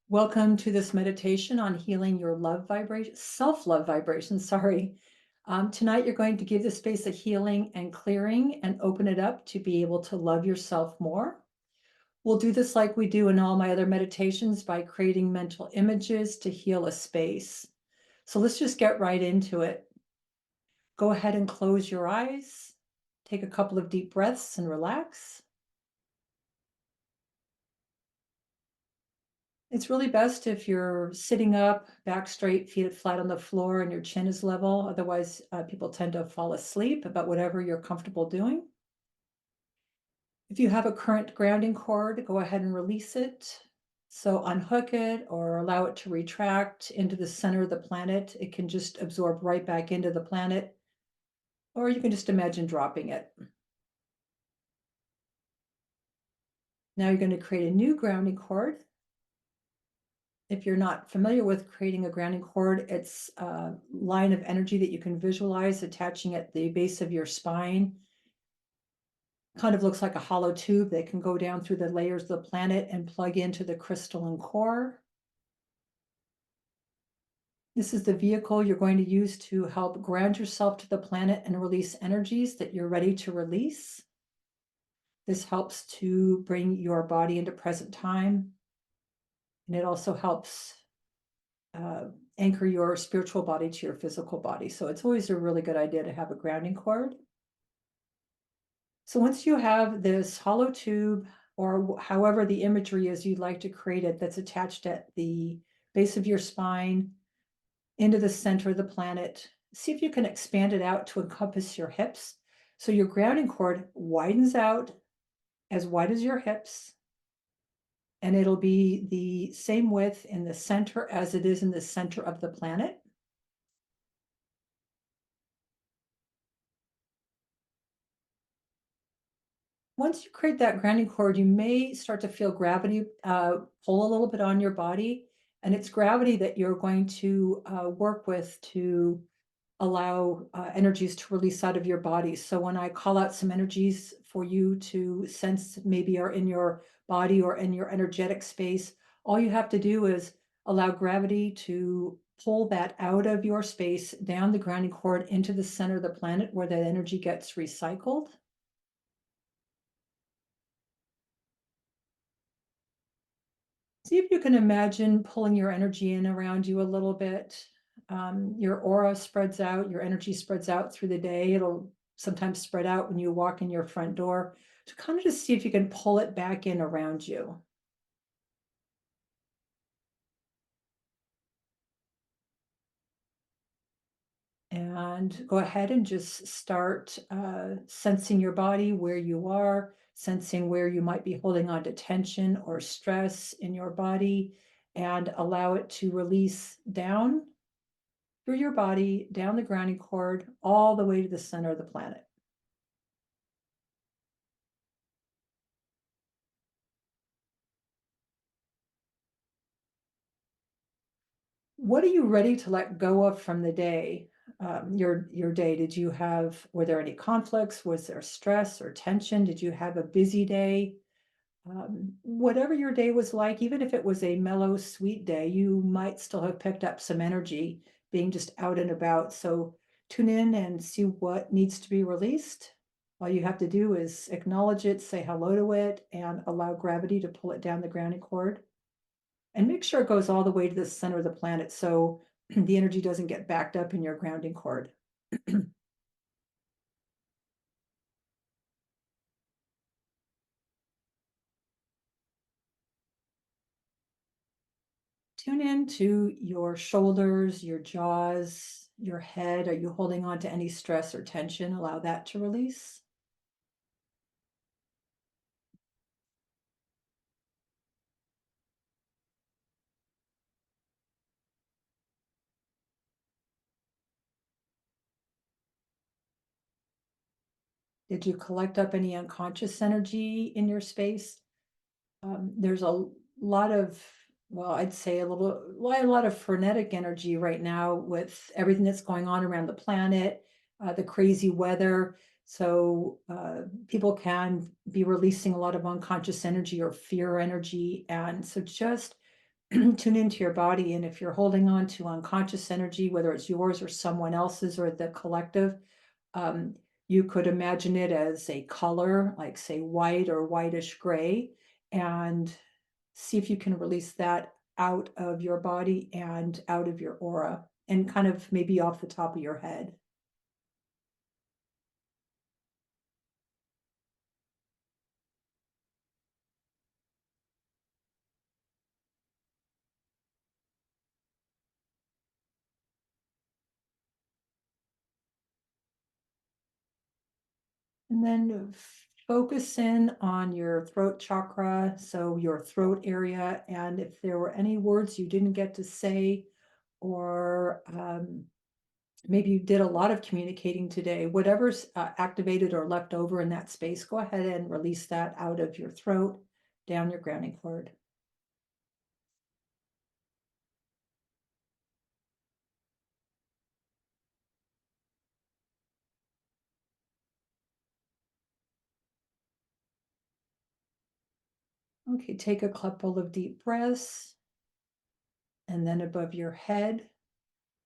Welcome to this meditation on healing your love vibration, self-love vibration, sorry. Tonight, you're going to give the space a healing and clearing and open it up to be able to love yourself more. We'll do this like we do in all my other meditations by creating mental images to heal a space. So let's just get right into it. Go ahead and close your eyes. Take a couple of deep breaths and relax. It's really best if you're sitting up, back straight, feet flat on the floor, and your chin is level. Otherwise, people tend to fall asleep, but whatever you're comfortable doing. If you have a current grounding cord, go ahead and release it. So unhook it or allow it to retract into the center of the planet. It can just absorb right back into the planet, or you can just imagine dropping it. Now you're going to create a new grounding cord. If you're not familiar with creating a grounding cord, it's a line of energy that you can visualize attaching at the base of your spine. Kind of looks like a hollow tube that can go down through the layers of the planet and plug into the crystalline core. This is the vehicle you're going to use to help ground yourself to the planet and release energies that you're ready to release. This helps to bring your body into present time. And it also helps anchor your spiritual body to your physical body. So it's always a really good idea to have a grounding cord. So once you have this hollow tube, or however the imagery is you'd like to create it, that's attached at the base of your spine into the center of the planet, see if you can expand it out to encompass your hips. So your grounding cord widens out as wide as your hips, and it'll be the same width in the center as it is in the center of the planet. Once you create that grounding cord, you may start to feel gravity pull a little bit on your body, and it's gravity that you're going to work with to allow energies to release out of your body. So when I call out some energies for you to sense maybe are in your body or in your energetic space, all you have to do is allow gravity to pull that out of your space, down the grounding cord into the center of the planet where that energy gets recycled. See if you can imagine pulling your energy in around you a little bit. Your aura spreads out, your energy spreads out through the day. It'll sometimes spread out when you walk in your front door. So kind of just see if you can pull it back in around you. And go ahead and just start sensing your body, where you are, sensing where you might be holding on to tension or stress in your body, and allow it to release down through your body, down the grounding cord, all the way to the center of the planet. What are you ready to let go of from the day? Your day, were there any conflicts? Was there stress or tension? Did you have a busy day? Whatever your day was like, even if it was a mellow, sweet day, you might still have picked up some energy being just out and about. So tune in and see what needs to be released. All you have to do is acknowledge it, say hello to it, and allow gravity to pull it down the grounding cord. And make sure it goes all the way to the center of the planet so the energy doesn't get backed up in your grounding cord. Tune in to your shoulders, your jaws, your head. Are you holding on to any stress or tension? Allow that to release. Did you collect up any unconscious energy in your space? There's a lot of, well, I'd say a lot of frenetic energy right now with everything that's going on around the planet, the crazy weather. So people can be releasing a lot of unconscious energy or fear energy. And so just tune into your body. And if you're holding on to unconscious energy, whether it's yours or someone else's or the collective, um, you could imagine it as a color, like say white or whitish gray, and see if you can release that out of your body and out of your aura and kind of maybe off the top of your head. And then focus in on your throat chakra, so your throat area. And if there were any words you didn't get to say, or maybe you did a lot of communicating today, whatever's activated or left over in that space, go ahead and release that out of your throat, down your grounding cord. Okay, take a couple of deep breaths, and then above your head,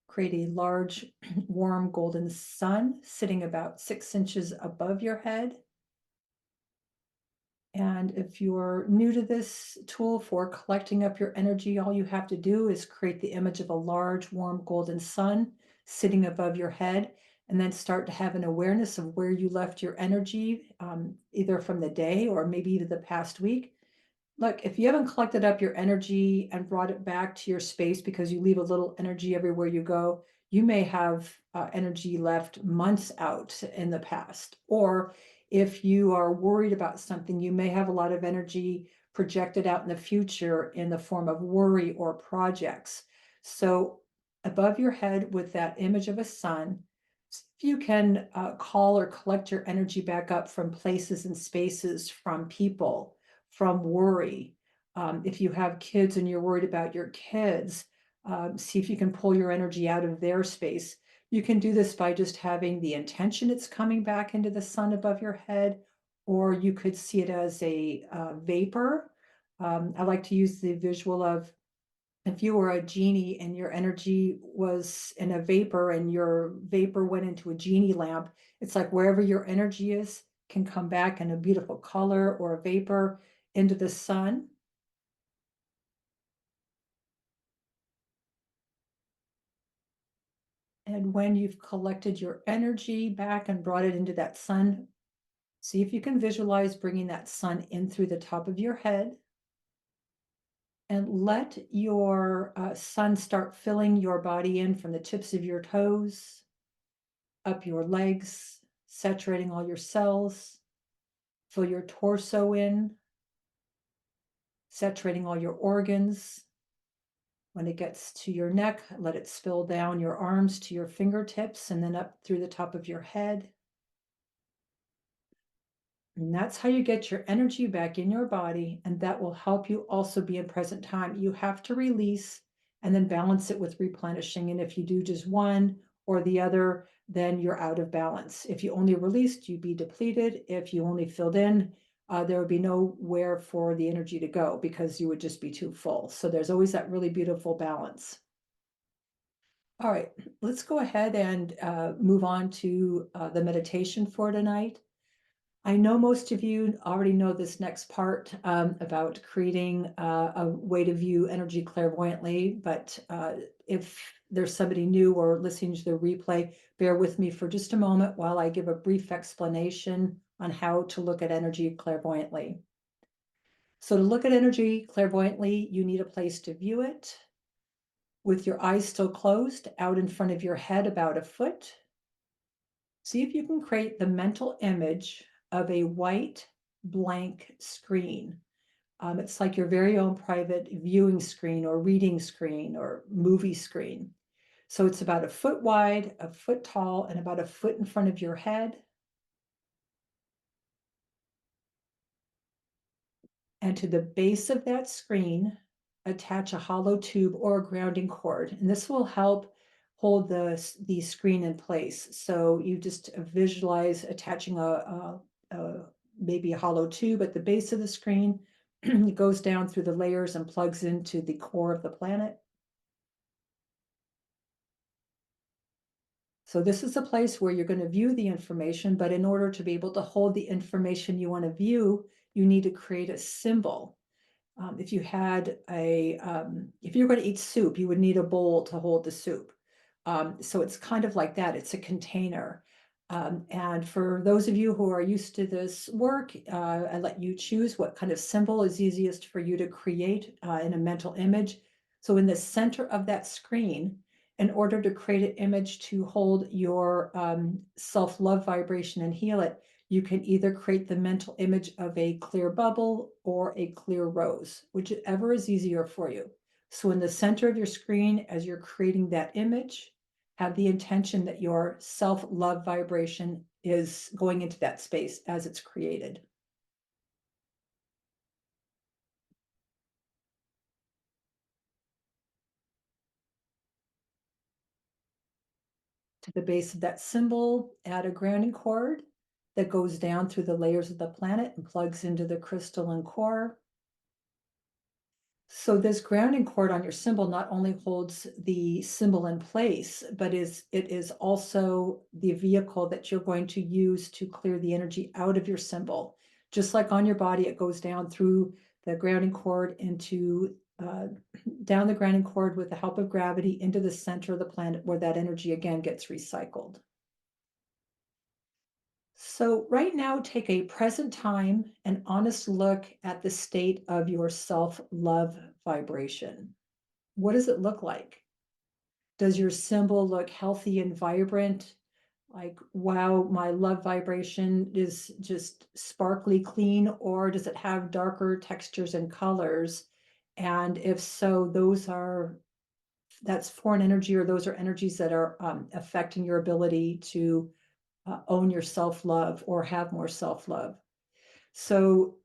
create a large, warm golden sun sitting about 6 inches above your head. And if you're new to this tool for collecting up your energy, all you have to do is create the image of a large, warm golden sun sitting above your head, and then start to have an awareness of where you left your energy, either from the day or maybe even the past week. Look, if you haven't collected up your energy and brought it back to your space because you leave a little energy everywhere you go, you may have energy left months out in the past. Or if you are worried about something, you may have a lot of energy projected out in the future in the form of worry or projects. So, above your head with that image of a sun, if you can call or collect your energy back up from places and spaces, from people, from worry. If you have kids and you're worried about your kids, see if you can pull your energy out of their space. You can do this by just having the intention it's coming back into the sun above your head, or you could see it as a vapor. I like to use the visual of, if you were a genie and your energy was in a vapor and your vapor went into a genie lamp, it's like wherever your energy is can come back in a beautiful color or a vapor into the sun. And when you've collected your energy back and brought it into that sun, see if you can visualize bringing that sun in through the top of your head, and let your sun start filling your body in from the tips of your toes, up your legs, saturating all your cells. Fill your torso in, saturating all your organs. When it gets to your neck, let it spill down your arms to your fingertips and then up through the top of your head. And that's how you get your energy back in your body, and that will help you also be in present time. You have to release and then balance it with replenishing. And if you do just one or the other, then you're out of balance. If you only released, you'd be depleted. If you only filled in, there would be nowhere for the energy to go because you would just be too full. So there's always that really beautiful balance. All right, let's go ahead and move on to the meditation for tonight. I know most of you already know this next part about creating a way to view energy clairvoyantly, but if there's somebody new or listening to the replay, bear with me for just a moment while I give a brief explanation on how to look at energy clairvoyantly. So to look at energy clairvoyantly, you need a place to view it with your eyes still closed, out in front of your head about a foot. See if you can create the mental image of a white blank screen. It's like your very own private viewing screen or reading screen or movie screen. So it's about a foot wide, a foot tall, and about a foot in front of your head. And to the base of that screen, attach a hollow tube or a grounding cord. And this will help hold the screen in place. So you just visualize attaching maybe a hollow tube at the base of the screen, It goes down through the layers and plugs into the core of the planet. So this is a place where you're going to view the information, but in order to be able to hold the information you want to view, you need to create a symbol. If you had if you're going to eat soup, you would need a bowl to hold the soup. So it's kind of like that. It's a container. And for those of you who are used to this work, I let you choose what kind of symbol is easiest for you to create in a mental image. So in the center of that screen, in order to create an image to hold your self-love vibration and heal it, you can either create the mental image of a clear bubble or a clear rose, whichever is easier for you. So in the center of your screen, as you're creating that image, have the intention that your self-love vibration is going into that space as it's created. To the base of that symbol, add a grounding cord that goes down through the layers of the planet and plugs into the crystalline core. So this grounding cord on your symbol not only holds the symbol in place, but it is also the vehicle that you're going to use to clear the energy out of your symbol. Just like on your body, it goes down through the grounding cord into down the grounding cord with the help of gravity into the center of the planet where that energy again gets recycled. So right now, take a present time and honest look at the state of your self-love vibration. What does it look like? Does your symbol look healthy and vibrant? Like, wow, my love vibration is just sparkly clean, or does it have darker textures and colors? And if so, that's foreign energy, or those are energies that are affecting your ability to own your self-love or have more self-love. So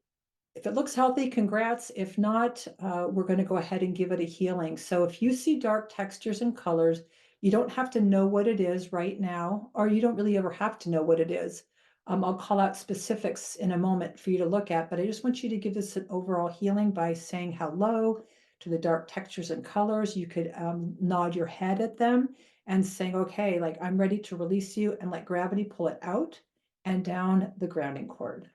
if it looks healthy, congrats. If not, we're going to go ahead and give it a healing. So if you see dark textures and colors, you don't have to know what it is right now, or you don't really ever have to know what it is. I'll call out specifics in a moment for you to look at, but I just want you to give this an overall healing by saying hello to the dark textures and colors. You could nod your head at them and saying, okay, like I'm ready to release you, and let gravity pull it out and down the grounding cord.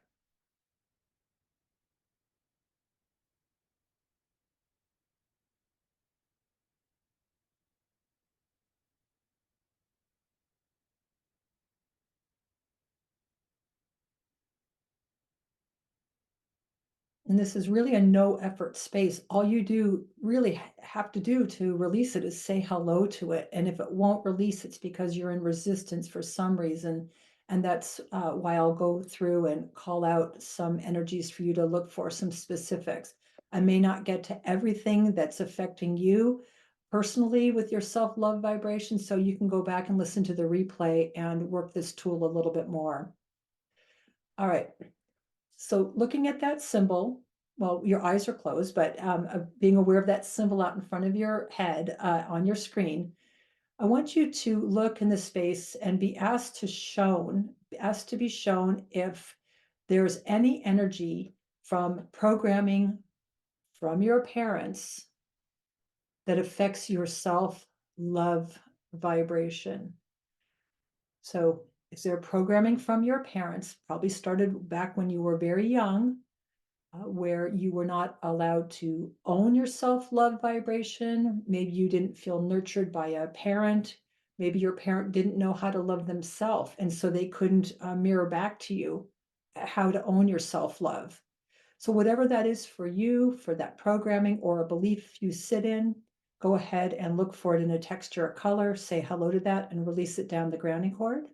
And this is really a no effort space. All you do really have to do to release it is say hello to it. And if it won't release, it's because you're in resistance for some reason. And that's why I'll go through and call out some energies for you to look for, some specifics. I may not get to everything that's affecting you personally with your self-love vibration, so you can go back and listen to the replay and work this tool a little bit more. All right. So looking at that symbol, well, your eyes are closed, but being aware of that symbol out in front of your head on your screen, I want you to look in the space and be asked to be shown if there's any energy from programming from your parents that affects your self-love vibration. So is there programming from your parents, probably started back when you were very young, where you were not allowed to own your self-love vibration? Maybe you didn't feel nurtured by a parent. Maybe your parent didn't know how to love themselves, and so they couldn't mirror back to you how to own your self-love. So whatever that is for you, for that programming or a belief you sit in, go ahead and look for it in a texture or color, say hello to that, and release it down the grounding cord.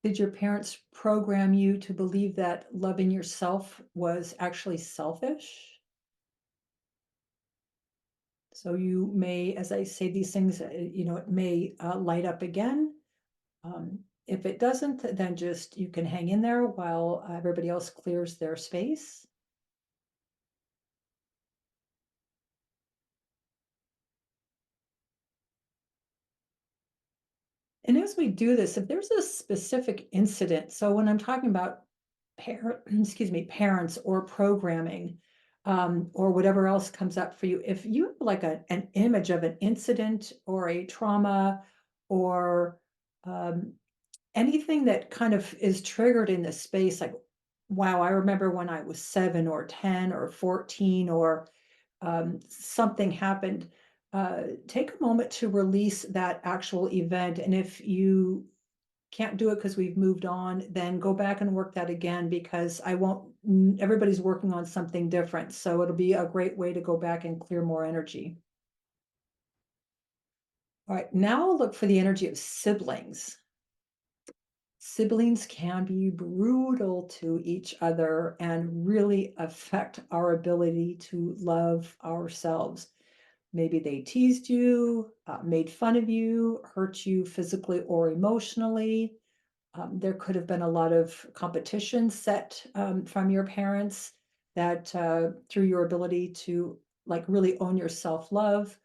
Did your parents program you to believe that loving yourself was actually selfish? So you may, as I say these things, it may light up again. If it doesn't, then just you can hang in there while everybody else clears their space. And as we do this, if there's a specific incident, so when I'm talking about excuse me, parents or programming, or whatever else comes up for you, if you have like an image of an incident or a trauma or um, anything that kind of is triggered in the space, like, wow, I remember when I was 7 or 10 or 14 or something happened, take a moment to release that actual event. And if you can't do it because we've moved on, then go back and work that again because I won't, everybody's working on something different. So it'll be a great way to go back and clear more energy. All right, now I'll look for the energy of siblings. Siblings can be brutal to each other and really affect our ability to love ourselves. Maybe they teased you, made fun of you, hurt you physically or emotionally. There could have been a lot of competition set from your parents that through your ability to like really own your self-love.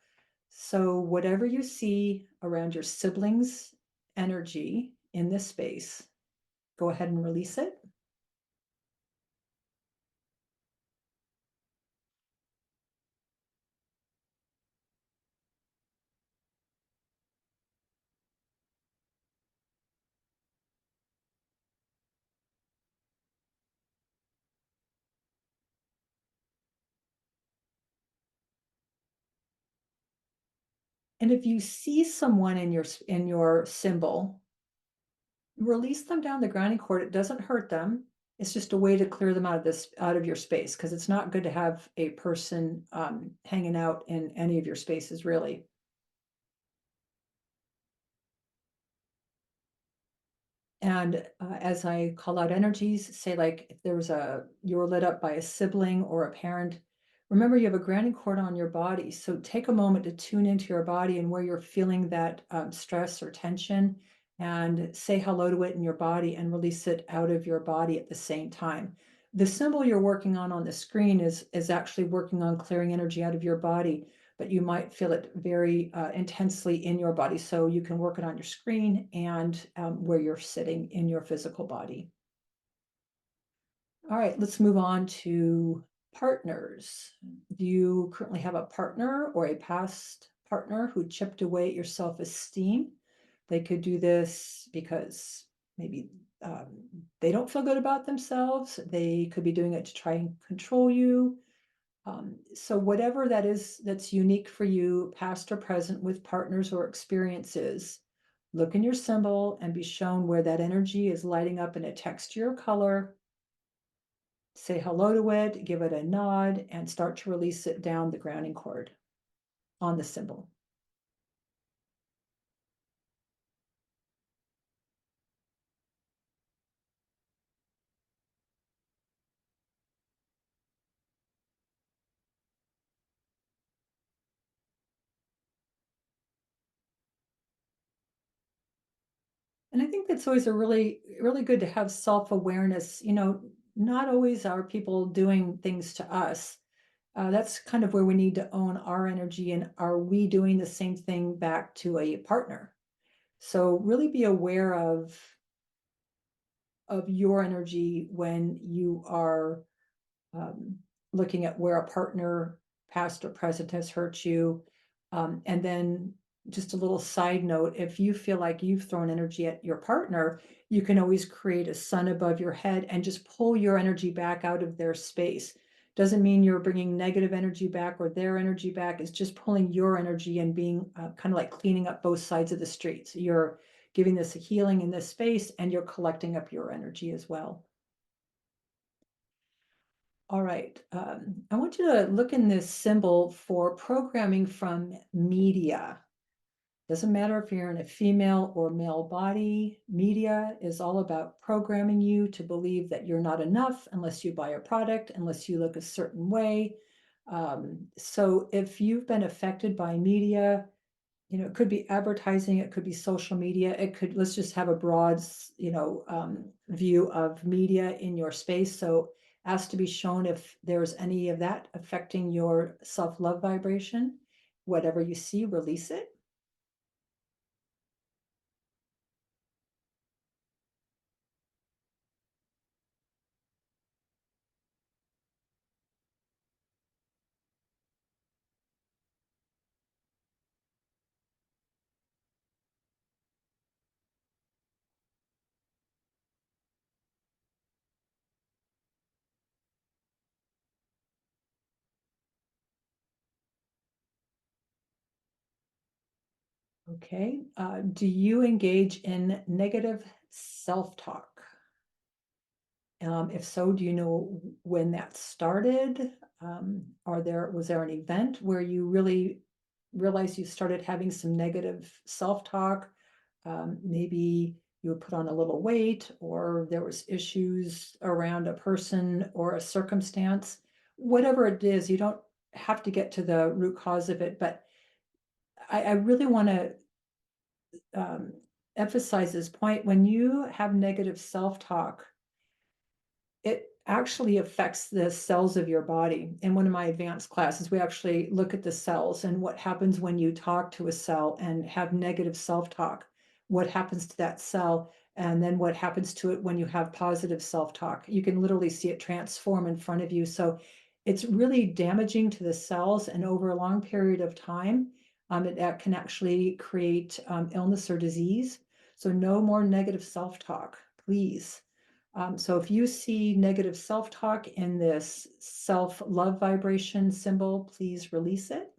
So whatever you see around your siblings' energy in this space, go ahead and release it. And if you see someone in your symbol, release them down the grounding cord. It doesn't hurt them. It's just a way to clear them out of your space because it's not good to have a person hanging out in any of your spaces, really. And as I call out energies, say like if there was you were lit up by a sibling or a parent, remember you have a grounding cord on your body. So take a moment to tune into your body and where you're feeling that stress or tension and say hello to it in your body and release it out of your body at the same time. The symbol you're working on the screen is actually working on clearing energy out of your body, but you might feel it very intensely in your body. So you can work it on your screen and where you're sitting in your physical body. All right, let's move on to partners. Do you currently have a partner or a past partner who chipped away at your self-esteem? They could do this because maybe they don't feel good about themselves. They could be doing it to try and control you. So whatever that is that's unique for you, past or present, with partners or experiences, look in your symbol and be shown where that energy is lighting up in a texture or color. Say hello to it, give it a nod, and start to release it down the grounding cord on the symbol. And I think that's always a really good to have self-awareness. Not always are people doing things to us. That's kind of where we need to own our energy, and are we doing the same thing back to a partner? So really be aware of your energy when you are um, looking at where a partner, past or present, has hurt you. And then just a little side note, if you feel like you've thrown energy at your partner, you can always create a sun above your head and just pull your energy back out of their space. Doesn't mean you're bringing negative energy back or their energy back. It's just pulling your energy and being kind of like cleaning up both sides of the street. So you're giving this a healing in this space and you're collecting up your energy as well. All right. I want you to look in this symbol for programming from media. Doesn't matter if you're in a female or male body, media is all about programming you to believe that you're not enough unless you buy a product, unless you look a certain way. So if you've been affected by media, It could be advertising, it could be social media, it could, let's just have a broad, view of media in your space. So ask to be shown if there's any of that affecting your self-love vibration. Whatever you see, release it. Okay. Do you engage in negative self-talk? If so, do you know when that started? Was there an event where you really realized you started having some negative self-talk? Maybe you would put on a little weight, or there was issues around a person or a circumstance. Whatever it is, you don't have to get to the root cause of it, but I really want to emphasize this point. When you have negative self-talk, it actually affects the cells of your body. In one of my advanced classes, we actually look at the cells and what happens when you talk to a cell and have negative self-talk, what happens to that cell, and then what happens to it when you have positive self-talk. You can literally see it transform in front of you. So it's really damaging to the cells, and over a long period of time, it can actually create illness or disease. So no more negative self-talk, please. So if you see negative self-talk in this self-love vibration symbol, please release it.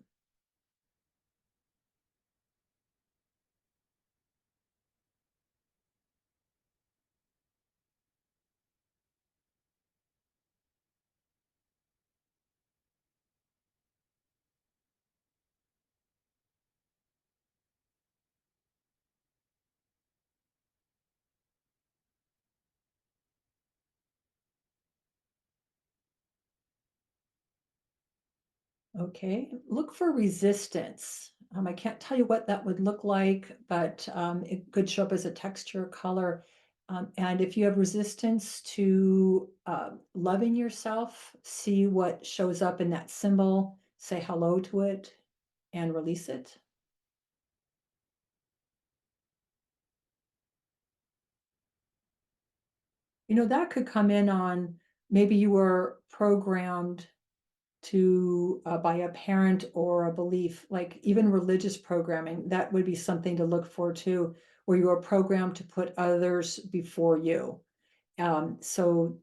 Okay, look for resistance. I can't tell you what that would look like, but it could show up as a texture, color. And if you have resistance to loving yourself, see what shows up in that symbol, say hello to it, and release it. That could come in on, maybe you were programmed to by a parent or a belief, like even religious programming, that would be something to look for too, where you are programmed to put others before you. So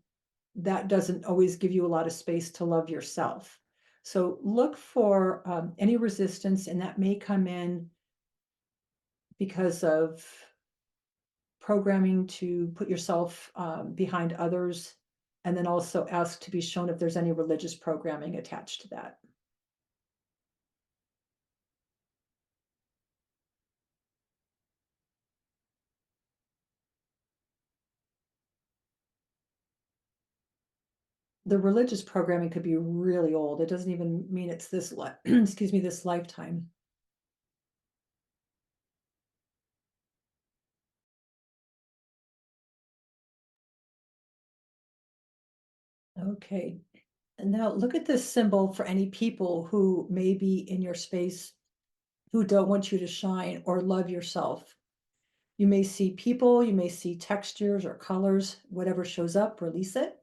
that doesn't always give you a lot of space to love yourself. So look for any resistance, and that may come in because of programming to put yourself behind others, and then also ask to be shown if there's any religious programming attached to that. The religious programming could be really old. It doesn't even mean it's this excuse me, this lifetime. Okay. And now look at this symbol for any people who may be in your space who don't want you to shine or love yourself. You may see people, you may see textures or colors, whatever shows up, release it.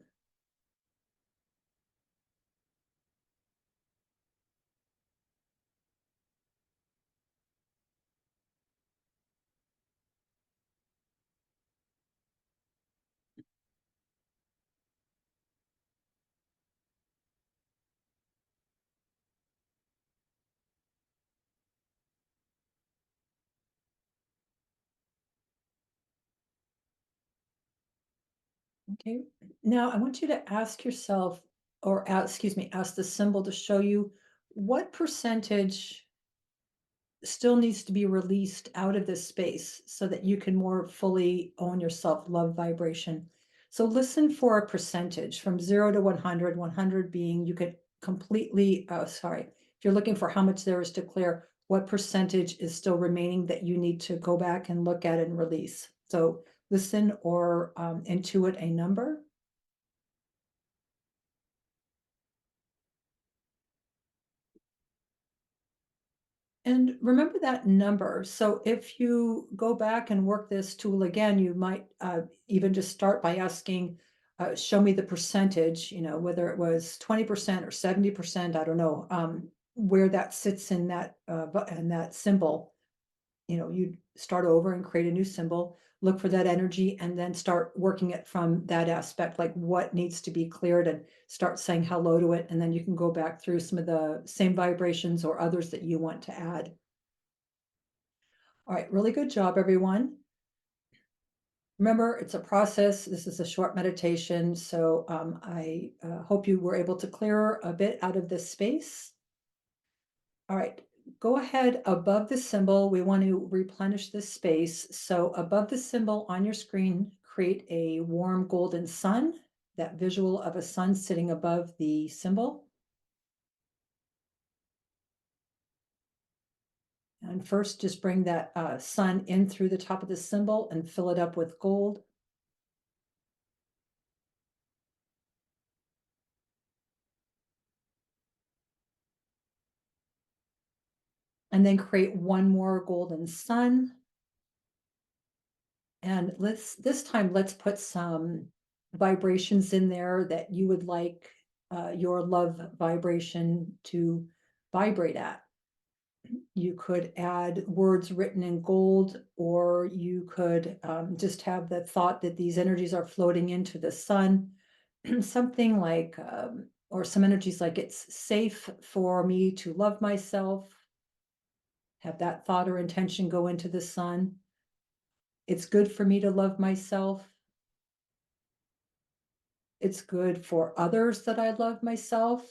Okay. Now I want you to ask yourself, or excuse me, ask the symbol to show you what percentage still needs to be released out of this space so that you can more fully own your self-love vibration. So listen for a percentage from 0 to 100, 100 being you could completely, if you're looking for how much there is to clear, what percentage is still remaining that you need to go back and look at and release. So listen or intuit a number. And remember that number. So if you go back and work this tool again, you might even just start by asking, show me the percentage, whether it was 20% or 70%, I don't know, where that sits in that symbol. You start over and create a new symbol, look for that energy, and then start working it from that aspect, like what needs to be cleared, and start saying hello to it. And then you can go back through some of the same vibrations or others that you want to add. All right, really good job, everyone. Remember, it's a process. This is a short meditation, so I hope you were able to clear a bit out of this space. All right, go ahead above the symbol. We want to replenish this space. So above the symbol on your screen, create a warm golden sun, that visual of a sun sitting above the symbol. And first, just bring that sun in through the top of the symbol and fill it up with gold. And then create one more golden sun. And this time, let's put some vibrations in there that you would like your love vibration to vibrate at. You could add words written in gold, or you could just have the thought that these energies are floating into the sun. Something like, or some energies like, it's safe for me to love myself. Have that thought or intention go into the sun. It's good for me to love myself. It's good for others that I love myself.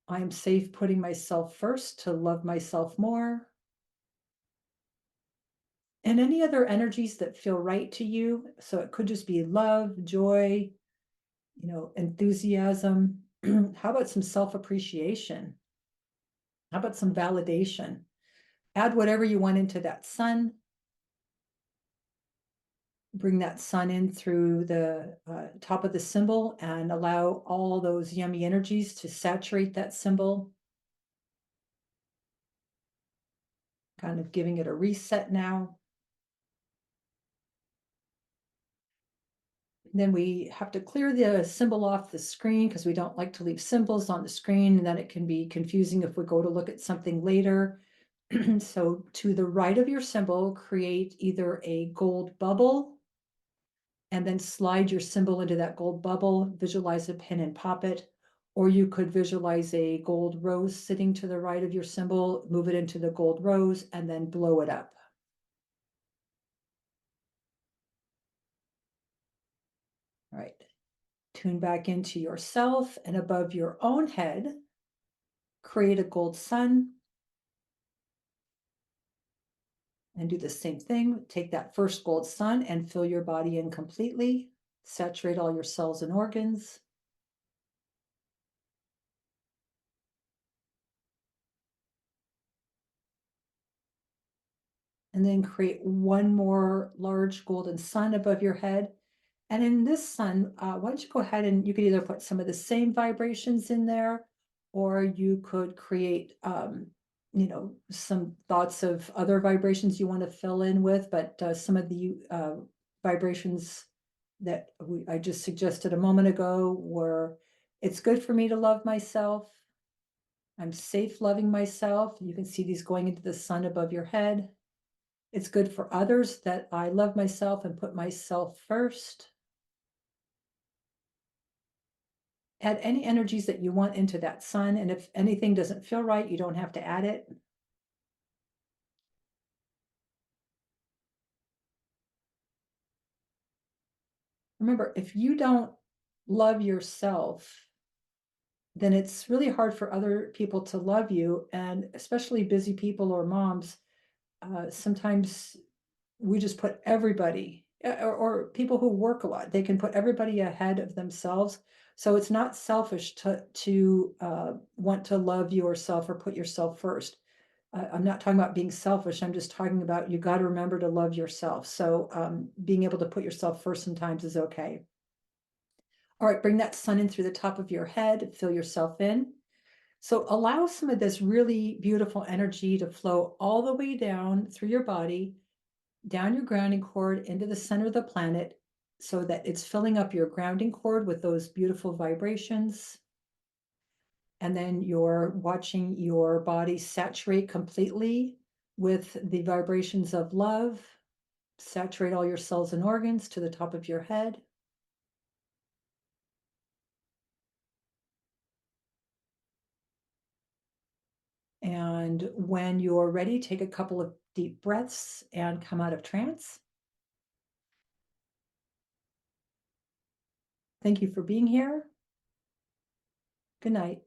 I am safe putting myself first to love myself more. And any other energies that feel right to you. So it could just be love, joy, enthusiasm. How about some self-appreciation? How about some validation? Add whatever you want into that sun. Bring that sun in through the top of the symbol and allow all those yummy energies to saturate that symbol. Kind of giving it a reset now. Then we have to clear the symbol off the screen because we don't like to leave symbols on the screen, and then it can be confusing if we go to look at something later. So to the right of your symbol, create either a gold bubble and then slide your symbol into that gold bubble, visualize a pin and pop it. Or you could visualize a gold rose sitting to the right of your symbol, move it into the gold rose, and then blow it up. All right. Tune back into yourself, and above your own head, create a gold sun. And do the same thing. Take that first gold sun and fill your body in completely. Saturate all your cells and organs. And then create one more large golden sun above your head. And in this sun, why don't you go ahead and you could either put some of the same vibrations in there, or you could create, some thoughts of other vibrations you want to fill in with, but some of the vibrations that I just suggested a moment ago were, it's good for me to love myself. I'm safe loving myself. You can see these going into the sun above your head. It's good for others that I love myself and put myself first. Add any energies that you want into that sun. And if anything doesn't feel right, you don't have to add it. Remember, if you don't love yourself, then it's really hard for other people to love you. And especially busy people or moms, sometimes we just put everybody, or people who work a lot, they can put everybody ahead of themselves. So it's not selfish to want to love yourself or put yourself first. I'm not talking about being selfish. I'm just talking about you got to remember to love yourself. So being able to put yourself first sometimes is okay. All right, bring that sun in through the top of your head, fill yourself in. So allow some of this really beautiful energy to flow all the way down through your body, down your grounding cord into the center of the planet, so that it's filling up your grounding cord with those beautiful vibrations. And then you're watching your body saturate completely with the vibrations of love, saturate all your cells and organs to the top of your head. And when you're ready, take a couple of deep breaths and come out of trance. Thank you for being here. Good night.